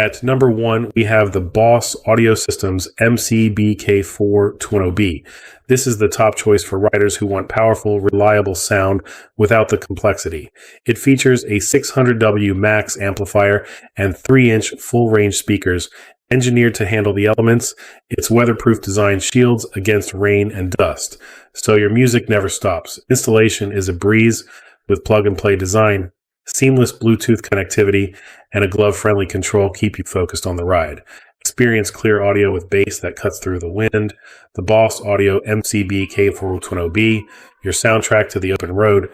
At number 1, we have the Boss Audio Systems MCBK 420B. This is the top choice for riders who want powerful, reliable sound without the complexity. It features a 600W max amplifier and 3-inch full-range speakers engineered to handle the elements. Its weatherproof design shields against rain and dust, so your music never stops. Installation is a breeze with plug-and-play design. Seamless Bluetooth connectivity and a glove-friendly control keep you focused on the ride. Experience clear audio with bass that cuts through the wind. The Boss Audio MCB K420B, your soundtrack to the open road.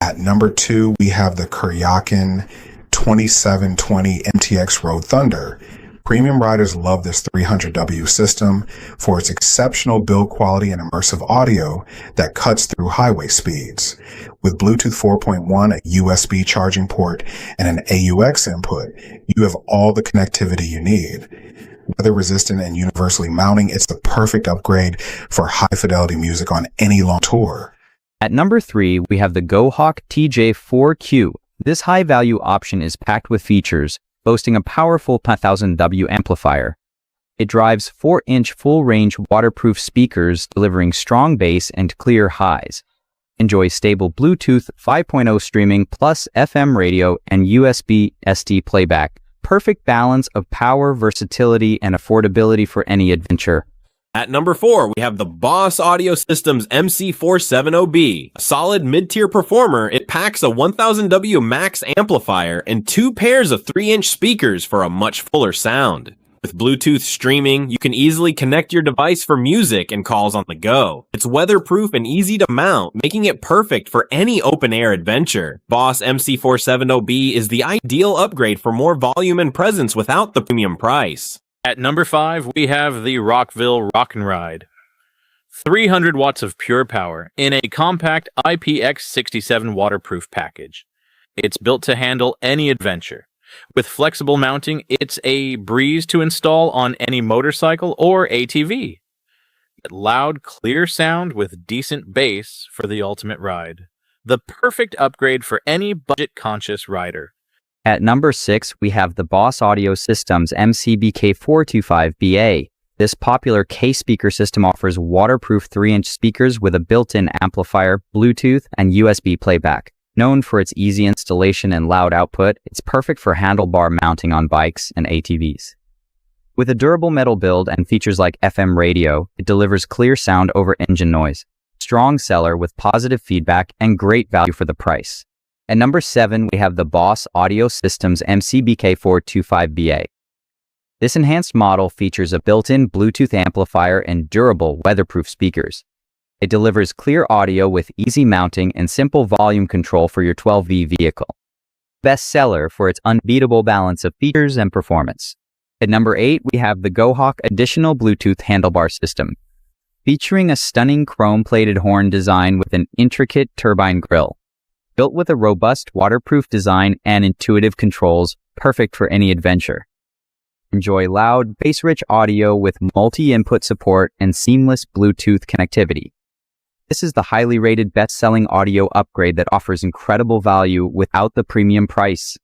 At number 2, we have the Kuryakyn 2720 MTX Road Thunder. Premium riders love this 300W system for its exceptional build quality and immersive audio that cuts through highway speeds. With Bluetooth 4.1, a USB charging port, and an AUX input, you have all the connectivity you need. Weather resistant and universally mounting, it's the perfect upgrade for high fidelity music on any long tour. At number 3, we have the GoHawk TJ4Q. This high-value option is packed with features, boasting a powerful 1000W amplifier. It drives 4-inch full-range waterproof speakers, delivering strong bass and clear highs. Enjoy stable Bluetooth 5.0 streaming plus FM radio and USB SD playback. Perfect balance of power, versatility, and affordability for any adventure. At number 4, we have the Boss Audio Systems MC470B. A solid mid-tier performer, it packs a 1000W max amplifier and 2 pairs of 3-inch speakers for a much fuller sound. With Bluetooth streaming, you can easily connect your device for music and calls on the go. It's weatherproof and easy to mount, making it perfect for any open-air adventure. Boss MC470B is the ideal upgrade for more volume and presence without the premium price. At number 5, we have the Rockville RockNRide. 300 watts of pure power in a compact IPX67 waterproof package. It's built to handle any adventure. With flexible mounting, it's a breeze to install on any motorcycle or ATV. Loud, clear sound with decent bass for the ultimate ride. The perfect upgrade for any budget-conscious rider. At number 6, we have the Boss Audio Systems MCBK 425BA. This popular K-speaker system offers waterproof 3-inch speakers with a built-in amplifier, Bluetooth, and USB playback. Known for its easy installation and loud output, it's perfect for handlebar mounting on bikes and ATVs. With a durable metal build and features like FM radio, it delivers clear sound over engine noise. Strong seller with positive feedback and great value for the price. At number 7, we have the Boss Audio Systems MCBK 425BA. This enhanced model features a built-in Bluetooth amplifier and durable weatherproof speakers. It delivers clear audio with easy mounting and simple volume control for your 12V vehicle. Best seller for its unbeatable balance of features and performance. At number 8, we have the GoHawk Additional Bluetooth Handlebar System. Featuring a stunning chrome-plated horn design with an intricate turbine grille. Built with a robust waterproof design and intuitive controls, perfect for any adventure. Enjoy loud, bass-rich audio with multi-input support and seamless Bluetooth connectivity. This is the highly rated best-selling audio upgrade that offers incredible value without the premium price.